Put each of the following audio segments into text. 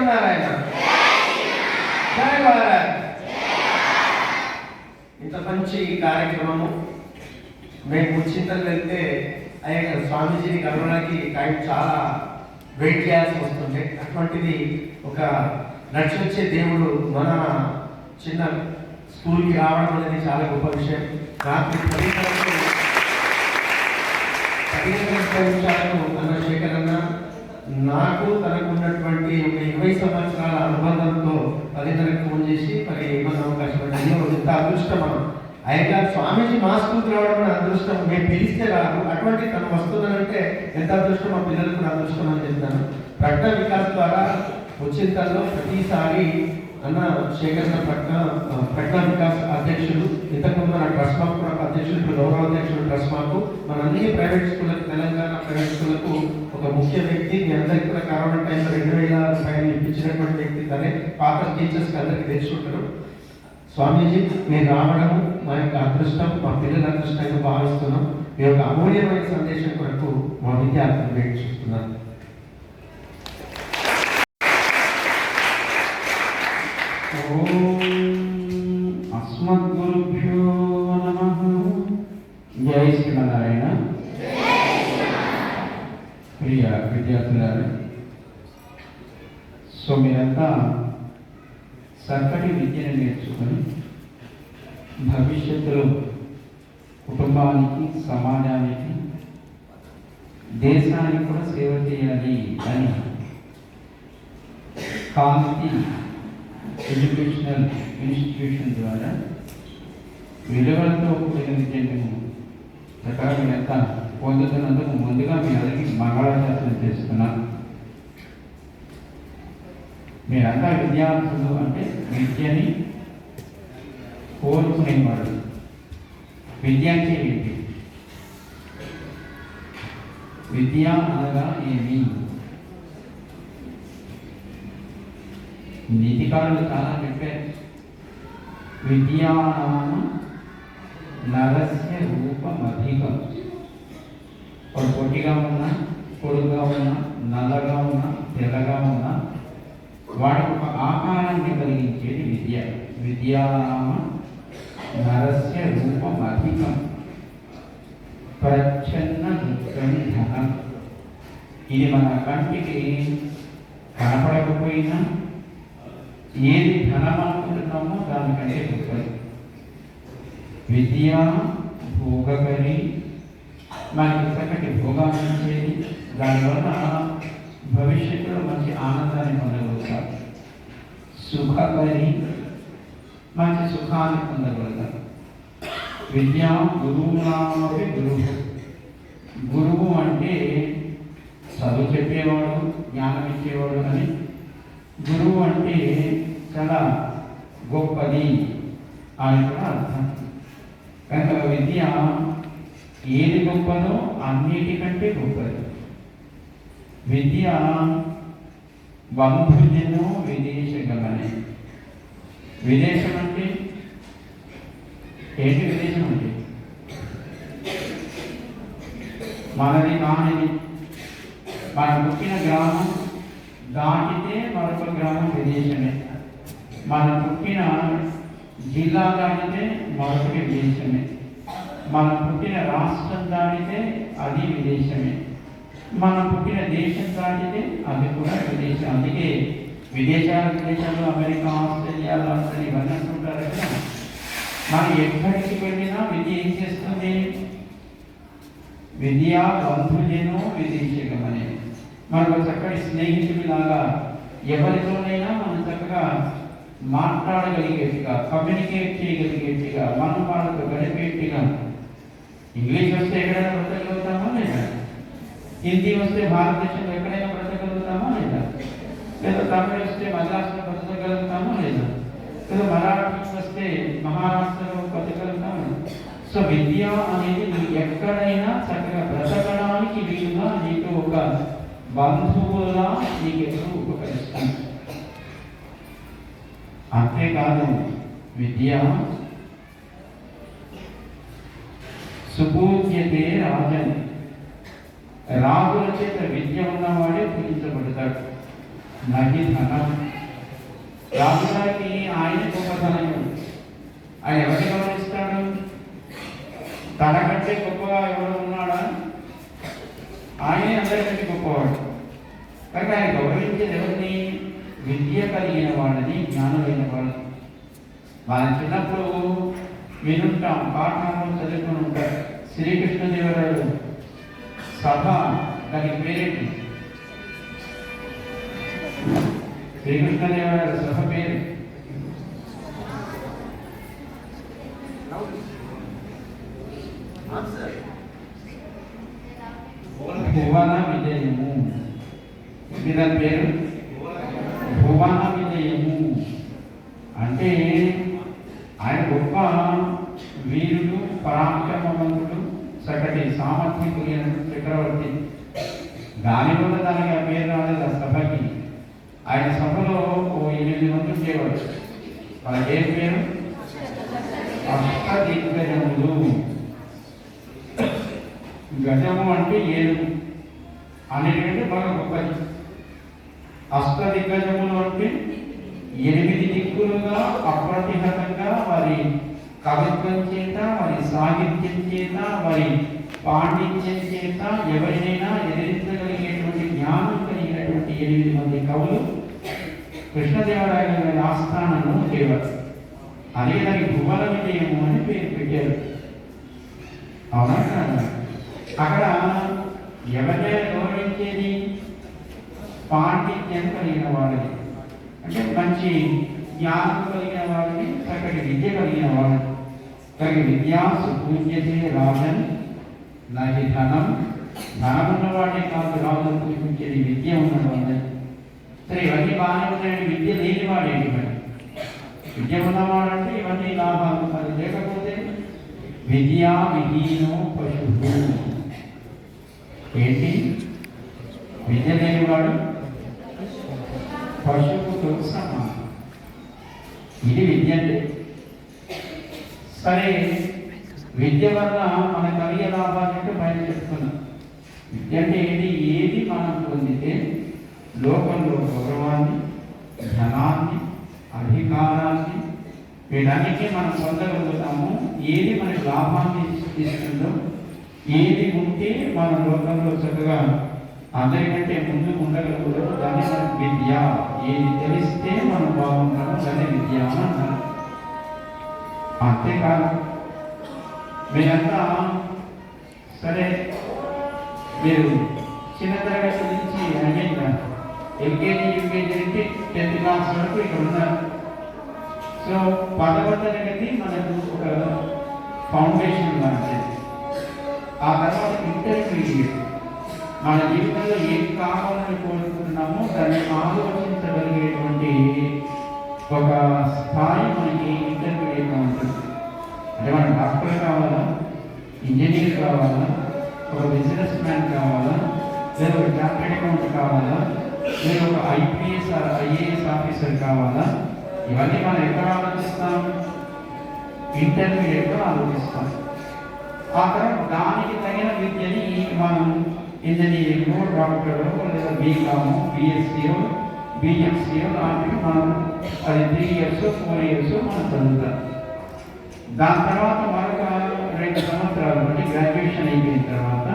శ్రీమన్నారాయణ. జై భారత్. ఇంత మంచి కార్యక్రమము. మేము ముచ్చింతలు వెళ్తే అయ్యా స్వామీజీని కలవడానికి టైం చాలా వెయిట్ చేయాల్సి వస్తుండే. అటువంటిది ఒక నడిచొచ్చే దేవుడు మన చిన్న స్కూల్కి రావడం అనేది చాలా గొప్ప విషయం. రాత్రి 10 నిమిషాలకు అన్న శేఖర్ అన్న నాకు తనకు ఉన్నటువంటి ఒక 20 సంవత్సరాల అనుబంధంతో 10:30కు ఫోన్ చేసి మరి ఏమన్నా అవకాశం అంటే ఇంత అదృష్టమా అయ్యా స్వామీజీ మా స్కూల్కి రావడం అదృష్టం. మేము పిలిస్తే రాదు, అటువంటి తను వస్తుందనంటే ఎంత అదృష్టం, మా పిల్లలకు కూడా అదృష్టం అని చెప్తాను. ప్రజ్ఞా వికాస్ ద్వారా వచ్చింతల్లో ప్రతిసారి అన్న శేఖర్ ప్రజ్ఞా వికాస్ అధ్యక్షులు, ఇంతకుముందు మన ట్రస్ట్ మాకు కూడా అధ్యక్షులు, ఇప్పుడు గౌరవ అధ్యక్షులు ట్రస్ట్ మాకు, మన అన్ని ప్రైవేట్ స్కూళ్ళకు, తెలంగాణ ప్రైవేట్ స్కూళ్ళకు ఒక ముఖ్య వ్యక్తి. మీ అందరికీ కూడా కరోనా టైంలో 2,000 రూపాయలు ఇప్పించినటువంటి వ్యక్తి తనే. పాత టీచర్స్కి అందరికీ తెలుసుకుంటారు. స్వామీజీ మీరు రావడము మా యొక్క అదృష్టం, మా పిల్లల అదృష్టంగా భావిస్తున్నాం. మీ యొక్క అమూల్యమైన సందేశం కొరకు మా విద్యార్థులు వెయిట్ చూస్తున్నాను. అస్మద్గురుభ్యో నమః. జై శ్రీమన్నారాయణ. ప్రియ విద్యార్థులారా, సో మీరంతా చక్కటి విద్యను నేర్చుకొని భవిష్యత్తులో కుటుంబానికి, సమాజానికి, దేశానికి కూడా సేవ చేయాలి అని కాంతి ఎడ్యుకేషనల్ ఇన్స్టిట్యూషన్ ద్వారా విలువలతో కూడిన విద్యను చక్కగా మీరంతా పొందుతున్నందుకు ముందుగా మీ అందరికీ మంగళాశాసనం చేస్తున్నాను. మీరంతా విద్యార్థులు అంటే విద్యని కోరుకునేవాడు. విద్య అంటే ఏంటి? విద్య అనగా ఏమి? నీతికారులు చాలా చెప్పారు. విద్యానామ నరస్య రూపమధికం. వాడు పొట్టిగా ఉన్నా, పొడుగా ఉన్నా, నల్లగా ఉన్నా, తెల్లగా ఉన్నా, వాడి ఒక ఆకారాన్ని కలిగించేది విద్య. విద్యానామ నరస్య రూపమధికం ప్రచ్ఛన్న దుఃఖం. ఇది మన కంటికి కనపడకపోయినా ఏది ధనం అనుకుంటున్నామో దానికంటే గొప్పది. విద్య భోగకరి, మనకి చక్కటి భోగాన్ని ఇచ్చేది. దానివల్ల భవిష్యత్తులో మంచి ఆనందాన్ని పొందగలుగుతారు. సుఖకరి, మంచి సుఖాన్ని పొందగలుగుతారు. విద్య గురువునామపి గురువు. గురువు అంటే చదువు చెప్పేవాడు, జ్ఞానం ఇచ్చేవాడు అని. గురువు అంటే చాలా గొప్పది అని కూడా అర్థం. కనుక విద్య ఏది గొప్పదో అన్నిటికంటే గొప్పది. విద్య బంధుజను విదేశగమనే. విదేశం అంటే ఏంటి? విదేశం అంటే మనది కానిది. మన పుట్టిన గ్రామం దాటితే మరొక గ్రామం విదేశమే. మన పుట్టిన జిల్లా దాటితే మరొకటి విదేశమే. మన పుట్టిన రాష్ట్రం దాటితే అది విదేశమే. మనం పుట్టిన దేశం దాటితే అది కూడా విదేశం. అందుకే విదేశాల్లో అమెరికా, ఆస్ట్రేలియా, లండన్ ఇవన్నీ అంటుంటారు కదా. మనం ఎక్కడికి వెళ్ళినా విద్య ఏం చేస్తుంది? విద్య బంధుజను విదేశగమనే. మనకు చక్కటి స్నేహితుడిలాగా ఎవరితోనైనా మనం చక్కగా మాట్లాడగలిగేట్టుగా, కమ్యూనికేట్ చేయగలిగేట్టుగా, మనం వాళ్ళతో గడిపేట్టుగా. ఇంగ్లీష్ వస్తే ఎక్కడైనా బ్రతకగలుగుతామా లేదా? హిందీ వస్తే భారతదేశంలో ఎక్కడైనా బ్రతకగలుగుతామా లేదా? లేదా తమిళ వస్తే మద్రాసులో బ్రతకగలుగుతామా లేదా? లేదా మరాఠీ వస్తే మహారాష్ట్రలో బ్రతకగలుగుతామా? సో విద్య అనేది నీకు ఎక్కడైనా చక్కగా బ్రతకడానికి వీలుగా నీకు ఒక బంధువులా నీకు ఎప్పుడు ఉపకరిస్తాను. అంతేకాదు విద్య సుబోధ్యతే రాజన్. రాజుల చేత విద్య ఉన్నవాడే పూజించబడతాడు. నహి ధనం. రాజుగారికి ఆయన గొప్పతనం. ఆయన ఎవరిని గౌరవిస్తాడు? తనకంటే గొప్పగా ఎవరు ఉన్నాడా? ఆయనే అందరికంటే గొప్పవాడు. కనుక ఆయన గౌరవించేది ఎవరిని? విద్య కలిగిన వాళ్ళని, జ్ఞానమైన వాళ్ళని. మన చిన్నప్పుడు వినుంటాం, పాఠంలో చదువుకుని ఉంటారు. శ్రీకృష్ణదేవరాయలు సభ, దానికి పేరేంటి? శ్రీకృష్ణదేవరాయల సభ పేరు భువన విజయము. దాని పేరు భువన విజయము. అంటే ఆయన గొప్ప వీరుడు, పరాక్రమవంతుడు, సకటి సామర్థ్యం కలిగిన చక్రవర్తి. దానివల్ల దానికి ఆ పేరు రాలేదు. ఆ సభకి, ఆయన సభలో 8 మంది ఉండేవాడు. వాళ్ళకి ఏం పేరు? అష్టదిగ్గజములు. గజము అంటే ఏనుగు, అన్నిటికంటే బాగా గొప్పది. అష్టదిగ్గజములు అంటే 8 దిక్కులుగా అప్రతిహతంగా వారి కవిత్వం చేత, వారి సాహిత్యం చేత, వారి పాండిత్యం చేత ఎవరినైనా ఎదిరించగలిగేటువంటి జ్ఞానం కలిగినటువంటి 8 మంది కవులు కృష్ణదేవరాయల గారి ఆస్థానంలో ఉండేవారు. అదే దానికి భువన విజయము అని పేరు పెట్టారు. అవునా? అక్కడ ఎవరైనా గౌరవించేది పాండిత్యం కలిగిన వాళ్ళని, అంటే మంచి జ్ఞానం కలిగిన వాళ్ళని, చక్కటి విద్య కలిగిన వాళ్ళని. తగిన విద్యాసు పూజ్యతే రాజన్ నహి ధనం. ధనం ఉన్నవాడే కాదు రాజును పూజించేది, విద్య ఉన్నవాడే. సరే, ఇవన్నీ బాగానే ఉన్నాయండి. విద్య లేనివాడేంటి? మరి విద్య ఉన్నవాడంటే ఇవన్నీ లాభాలు. అది లేకపోతే విద్యా విహీనో పశువు. ఏంటి? విద్య లేనివాడు పశువుతో సమానం. ఇది విద్య అంటే. సరే, విద్య వల్ల మన కలిగే లాభాలంటే పైన చెప్తున్నాం. విద్య అంటే ఏంటి? ఏది మనం పొందితే లోకంలో గౌరవాన్ని, ధనాన్ని, అధికారాన్ని, వీటన్నిటినీ మనం పొందగలుగుతాము. ఏది మనకి లాభాన్ని ఇస్తుందో, ఏది ఉంటే మన లోకంలో చక్కగా అందరికంటే ముందు ఉండగలుగుతాము, దాన్ని మనం విద్య. ఏది తెలిస్తే మనం బాగుంటాము, దాన్ని విద్య అని అంటారు. అంతేకాదు, మీరంతా సరే, మీరు చిన్న తరగతి నుంచి ఎల్కేజీ, యూకేజీ నుంచి 10th క్లాస్ వరకు ఇక్కడ ఉన్నారు. సో 10వ తరగతి మనకు ఒక ఫౌండేషన్ లాంటిది. ఆ తర్వాత ఇంటర్మీడియట్. మన జీవితంలో ఏం కావాలని కోరుకుంటున్నామో దాన్ని ఆలోచించగలిగేటువంటి ఒక స్థాయి మనకి ఇంటర్మీడియట్లో ఉంటుంది. అంటే మన డాక్టర్ కావాలా, ఇంజనీర్ కావాలా, ఒక బిజినెస్ మ్యాన్ కావాలా, లేదా ఒక చార్టెడ్ అకౌంట్ కావాలా, లేదా ఒక IPS IAS ఆఫీసర్ కావాలా? ఇవన్నీ మనం ఎక్కడ ఆలోచిస్తాం? ఇంటర్మీడియట్లో ఆలోచిస్తాం. ఆ తర్వాత దానికి తగిన విద్యని మనం ఇంజనీరింగ్, డాక్టర్, లేదా బీకామ్, BSc, BMc లాంటివి మనం అది 3 years 4 years మనం చదువుతాం. దాని తర్వాత మరొక 2 సంవత్సరాలు అంటే గ్రాడ్యుయేషన్ అయిపోయిన తర్వాత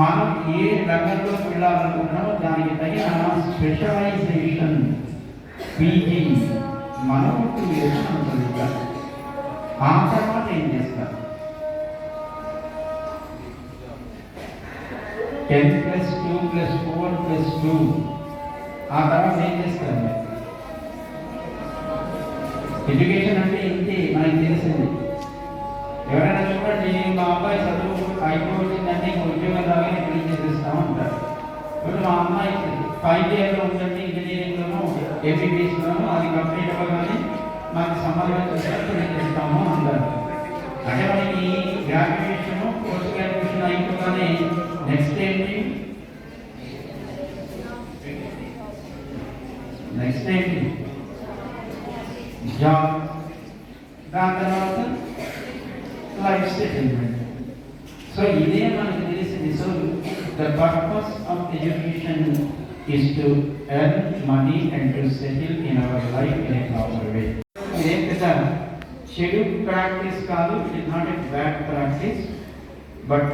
మనం ఏ రంగంలో వెళ్ళాలనుకుంటున్నామో దానికి తగిన స్పెషలైజేషన్ PG మనం 2 years మనం చదువుతాం. ఆ తర్వాత ఏం చేస్తాం? 10+2+4+2. ఆ తర్వాత ఏం చేస్తారు? ఎడ్యుకేషన్ అంటే ఇంతే మనకి తెలిసింది. ఎవరైనా చూడండి, మా అబ్బాయి చదువు అయిపోయిందంటే ఉద్యోగం రాగానే పెళ్లి చేసేస్తాము అంటారు. ఇప్పుడు మా అమ్మాయి 5 years ఉందండి ఇంజనీరింగ్లోనూ, MBBSలోనూ, అది కంప్లీట్ అవ్వగానే మాకు సంబంధం చేస్తారు, పెళ్లి చేస్తాము అంటారు. అంటే మనకి గ్రాడ్యుయేషన్, పోస్ట్ గ్రాడ్యుయేషన్ అయిపోగానే నెక్స్ట్ ఏంటి? జాబ్. దాని తర్వాత లైఫ్ సెటిల్మెంట్. సో ఇదే మనకు తెలిసింది. So the purpose of education is to earn money and to settle in our life in a proper way. ఇదేం పెద్ద చెడు ప్రాక్టీస్ కాదు, it is not a bad practice, but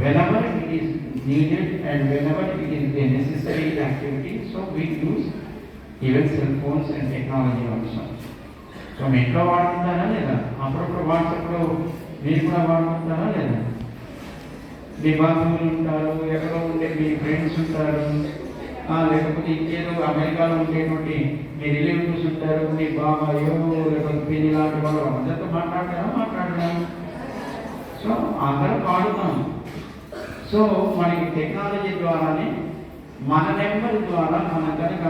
whenever it is needed and whenever it is a necessary activity, so we use even cell phones and technology also. So మీ ఇంట్లో వాడుకుంటారా లేదా? అప్పుడప్పుడు వాట్సాప్లో మీరు కూడా వాడుకుంటారా లేదా? మీ బంధువులు ఉంటారు, ఎక్కడో ఉండే మీ ఫ్రెండ్స్ ఉంటారు, లేకపోతే ఇంకేదో అమెరికాలో ఉండేటువంటి మీ రిలేటివ్స్ ఉంటారు, మీ బాబాయో లేకపోతే పిన్ని లాంటి వాళ్ళు అందరితో మాట్లాడడం. సో అందరం వాడుతాం. సో మనకి టెక్నాలజీ ద్వారానే మన నెంబర్ ద్వారా మన కనుక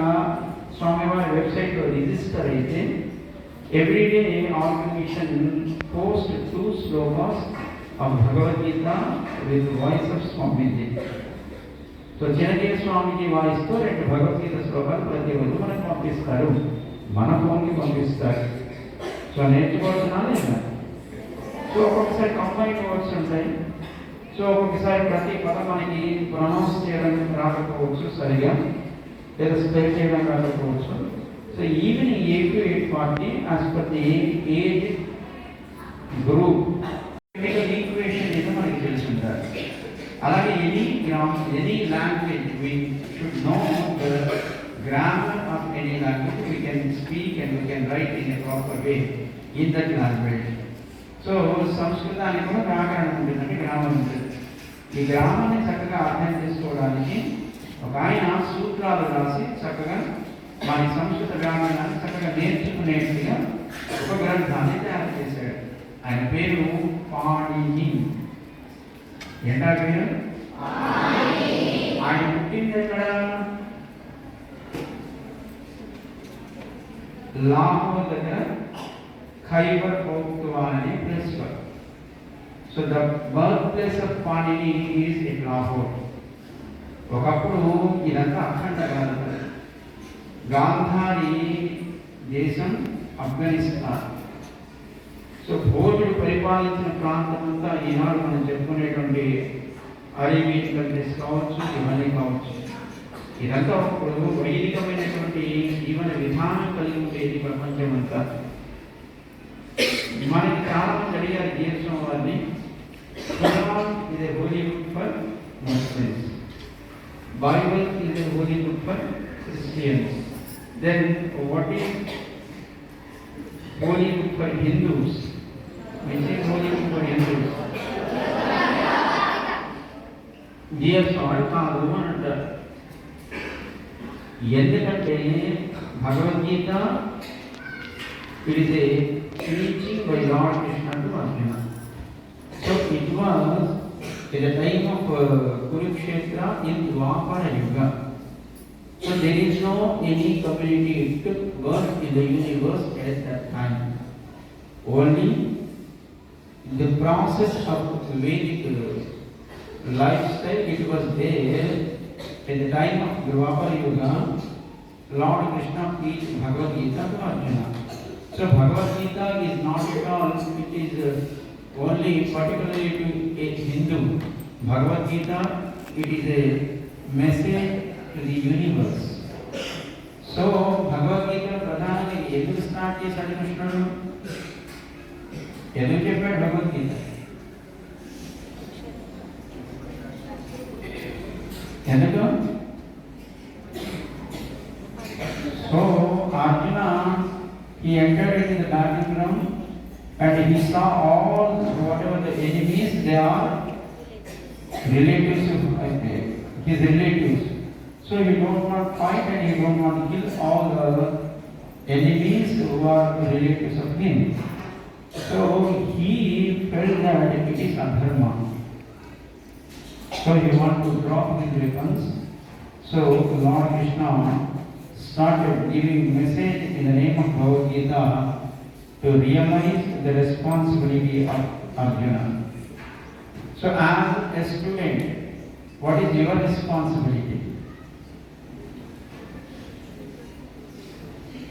స్వామివారి వెబ్సైట్లో రిజిస్టర్ అయితే everyday organisation post 2 shlokas of Bhagavad Gita with voice of Swamiji. So Chiranjeevi స్వామీజీ వాయిస్తో 2 భగవద్గీత శ్లోకాలు ప్రతిరోజు మనకు పంపిస్తారు, మన ఫోన్కి పంపిస్తారు. సో నేర్చుకోవాల్సిన లేదా? సో ఒక్కొక్కసారి కంబైన్ వర్డ్స్ ఉంటాయి. సో ఒక్కొక్కసారి ప్రతి పదం మనకి ప్రొనౌన్స్ చేయడం రాకపోవచ్చు సరిగా, లేదా స్పెల్ చేయడం రాకపోవచ్చు. So evening 8 to 8:40 as per the age group equation ఏదో మనకి తెలిసి ఉంటారు. అలాగే any language we should know the grammar of any language. We can speak and we can write in a proper way in that language. So సంస్కృతానికి కూడా వ్యాకరణం ఉంటుంది, అంటే గ్రామర్ ఉంటుంది. ఈ గ్రామాన్ని చక్కగా అర్థం చేసుకోవడానికి ఒక ఆయన సూత్రాలు రాసి చక్కగా మన సంస్కృత వ్యాకరణాన్ని చక్కగా నేర్చుకునేట్టుగా ఒక గ్రంథాన్ని తయారు చేశాడు. ఆయన పేరు పాణిని. ఏంటా పేరు? ఆయన పుట్టింది ఎక్కడ? లాహోర్ దగ్గర ఖైబర్ పఖ్తూన్ఖ్వా అనే place. So the birth place of Panini is in Lahore. ఒకప్పుడు ఇదంతా అఖండ భారత, గాంధారి దేశం ఆఫ్ఘనిస్తాన్. సో భోజుడు పరిపాలించిన ప్రాంతం అంతా ఈనాడు మనం చెప్పుకునేటువంటి అరేబియన్ కంట్రీస్ కావచ్చు, ఇవన్నీ కావచ్చు. ఇదంతా ఒకప్పుడు వైదికమైనటువంటి జీవన విధానం కలిగి ఉండేది ప్రపంచం అంతా. మనకి చాలా మంది అడిగారు జీఎస్ఎం వారిని, Quran is a holy book for Muslims, Bible is a holy book for Christians, then what is holy book for Hindus? Which is holy book for Hindus? Dear Sir, కాదు అని అంటారు. ఎందుకంటే Bhagavad Gita it is a preaching by Lord Krishna to Arjuna. So it was at the time of Kurukshetra in Dwapara Yuga. So there is no any community it took birth in the universe at that time. Only the process of Vedic lifestyle, it was there at the time of Dwapara Yuga. Lord Krishna preached Bhagavad Gita to Arjuna. So Bhagavad Gita is not at all, it is only particularly to a Hindu. Bhagavad Gita, it is a message to the universe. So Bhagavad Gita ప్రధానంగా ఎందుకు start చేశాడు కృష్ణుడు? ఎందుకు చెప్పాడు భగవద్గీత? ఎందుకు? So Arjuna, he entered into the battleground and he saw all whatever the enemies, they are relatives of his relatives. So he don't want to fight and he don't want to kill all the enemies who are relatives of him. So he felt that it is adharma. So he wanted to drop his weapons. So Lord Krishna started giving message in the name of Bhagavad Gita to realize the responsibility of Arjuna. So as a student, what is your responsibility?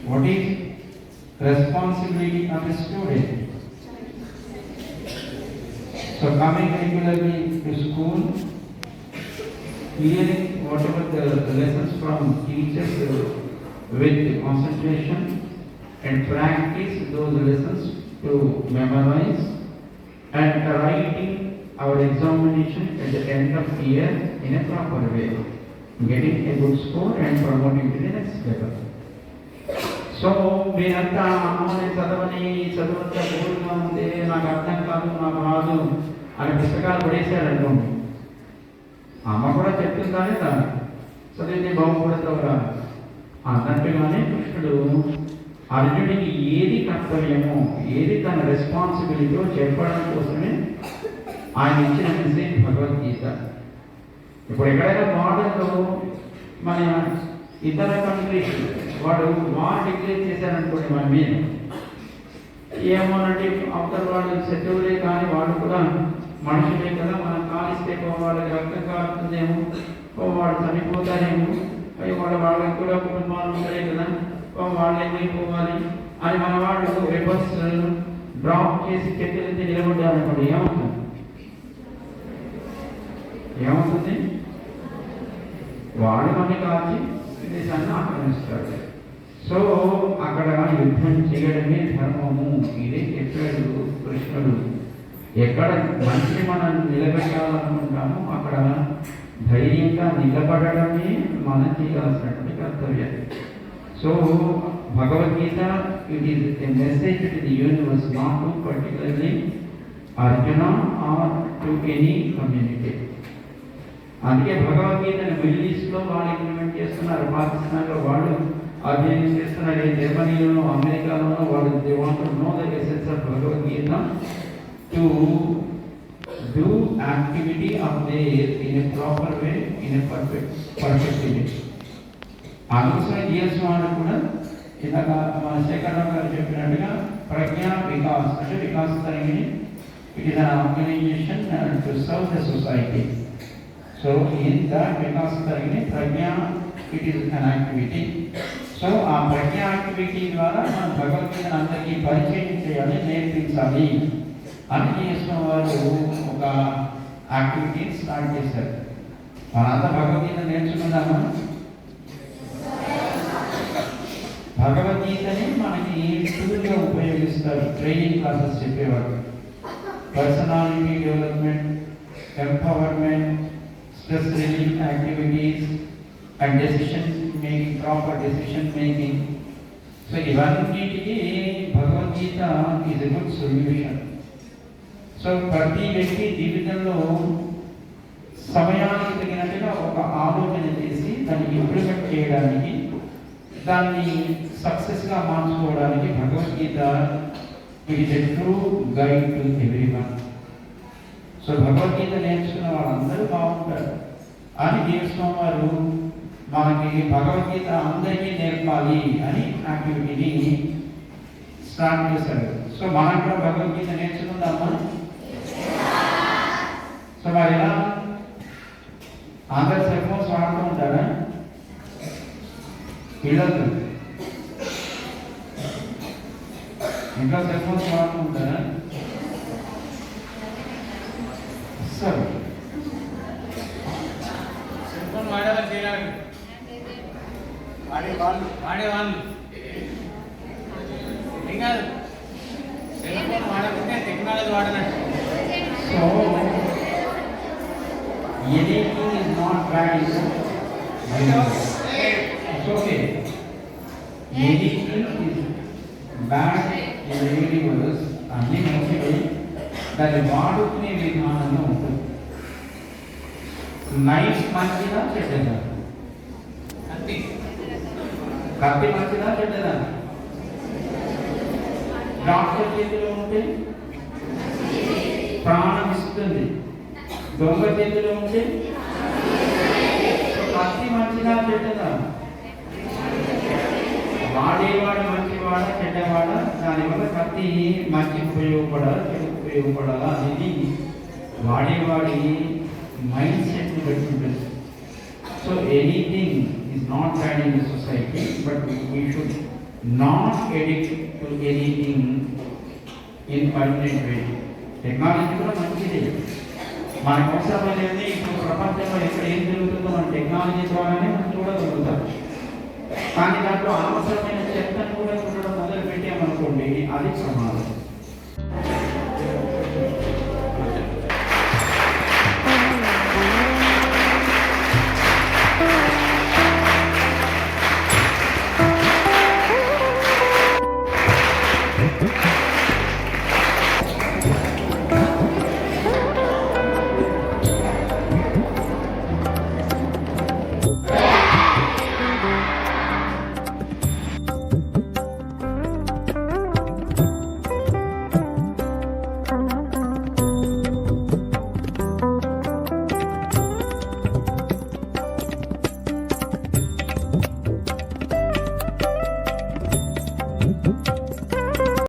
What is responsibility of a student? So coming regularly to school, hearing whatever the lessons from teachers with concentration and practice those lessons to memorize and writing our examination at the end of the year in a proper way, getting a good score and promoting to the next level. So మీరంతా అమ్మని చదవంతా బోర్గా ఉంది, నాకు అర్థం కాదు, నాకు రాదు అని పుస్తకాలు పడేశారనుకోండి. అమ్మ కూడా చెప్తుందానే కాదు, చదివితే బాగుపడతావురా అన్నట్టుగానే కృష్ణుడు అర్జునుడికి ఏది కర్తవ్యమో, ఏది తన రెస్పాన్సిబిలిటీలో చెప్పడం కోసమే ఆయన ఇచ్చిన మెసేజ్ భగవద్గీత. ఇప్పుడు ఎక్కడైనా బార్డర్లో మన ఇతర కంట్రీస్ వాడు వార్ డిక్లేర్ చేశారనుకోండి మన మీద, ఏమోనంటే అవతల వాళ్ళు శత్రువులే కానీ వాళ్ళు కూడా మనుషులే కదా, మనం కాలిస్తే వాళ్ళకి రక్తం కాలుతుందేమో, వాడు చనిపోతారేమో, వాళ్ళకి కూడా కుటుంబాలు ఉంటాయి కదా, వాళ్ళు ఏమైపోవాలి అని మన వాళ్ళు వెపన్స్ డ్రాప్ చేసి చెట్టులైతే నిలబడ్డారనుకోండి, ఏమవుతుంది? వాడు మనకి కాల్చి దేశాన్ని ఆక్రమిస్తాడు. సో అక్కడ యుద్ధం చేయడమే ధర్మము, ఇదే చెప్పాడు కృష్ణుడు. ఎక్కడ మంచి మనం నిలబెట్టాలనుకుంటామో అక్కడ ధైర్యంగా నిలబడడమే మనం చేయాల్సినటువంటి కర్తవ్యం. So Bhagavad Gita it is a message to the universe, not to particularly Arjuna or to any community. అందుకే భగవద్గీతను మిడిల్ ఈస్ట్లో వాళ్ళు ఇంప్లిమెంట్ చేస్తున్నారు, పాకిస్తాన్లో వాళ్ళు అధ్యయనం చేస్తున్నారు, జర్మనీలోనూ అమెరికాలోనూ వాళ్ళు they want to know the essence of Bhagavad Gita to do activity of their in a proper way, in a perfect వే. అందుకోసం జిఎస్ వాళ్ళు కూడా ఇందాక మన శేఖరరావు గారు చెప్పినట్టుగా ప్రజ్ఞా వికాస్ అంటే వికాస్ తరగతి, it is an organisation to serve the society. So in that because prajna it is an activity. So ఆ ప్రజ్ఞ యాక్టివిటీ ద్వారా మనం భగవద్గీతను అందరికీ పరిచయం చేయాలి, నేర్పించాలి అని చేసిన వారు ఒక యాక్టివిటీ స్టార్ట్ చేశారు. మనంతా భగవద్గీత నేర్చుకుందామా? భగవద్గీతని మనకి టూల్గా ఉపయోగిస్తారు ట్రైనింగ్ క్లాసెస్ చెప్పేవారు. Personality development, empowerment, stress relief activities and decision making, proper decision making. So ఇవన్నిటికీ Bhagavad Gita is a good solution. So ప్రతి వ్యక్తి జీవితంలో సమయానికి తగినట్టుగా ఒక ఆలోచన చేసి దాన్ని ఇంప్లిమెంట్ చేయడానికి, దాన్ని సక్సెస్గా మార్చుకోవడానికి Bhagavad Gita it is a true guide to everyone. So Bhagavad Gita నేర్చుకున్న వాళ్ళందరూ బాగుంటారు అని జీవిస్తున్న వారు మనకి భగవద్గీత అందరికీ నేర్పాలి అని యాక్టివిటీని స్టార్ట్ చేశారు. సో మనం కూడా భగవద్గీత నేర్చుకుందామా? సో మరి ఎలా? అందరు సెల్ ఫోన్స్ వాడుతూ ఉంటారా? పిల్లలు ఇంట్లో సెల్ ఫోన్స్ వాడుతూ ఉంటారా? సరే, సెల్ ఫోన్ వాడేవాళ్ళు చేయాలి, వాడేవాళ్ళు ఏం కాదు, సెల్ ఫోన్ వాడకుంటే టెక్నాలజీ వాడనట్టు. So anything is not bad in the universe. It's okay. Anything is bad in the universe అన్ని మంచివి, దాన్ని వాడుకునే విధానంలో ఉంటుంది. నైఫ్ మంచిదా చెడ్డదా? కత్తి మంచిదా చెడ్డదా? డాక్టర్ చేతిలో ఉంటే ప్రాణం ఇస్తుంది, దొంగ చేతిలో ఉంటే కత్తి మంచిదా చెడ్డదా? వాడేవాడు మంచివాడా చెడ్డవాడా, దానివల్ల కత్తి మంచి ఉపయోగపడాలా చెడు ఉపయోగపడాలా అనేది వాడేవాడి మైండ్ సెట్ని బట్టి ఉంటుంది. So anything is not bad in the society, but we should not addict to anything in permanent way. Technology కూడా మంచిదే, మనకు అవసరమైనది ఇప్పుడు ప్రపంచంలో ఎక్కడ ఏం జరుగుతుందో మన టెక్నాలజీ ద్వారానే మనం చూడగలుగుతాం. కానీ దాంట్లో అనవసరమైన చెత్తను కూడా చూడడం మొదలు పెట్టామనుకోండి, అది ప్రమాదం.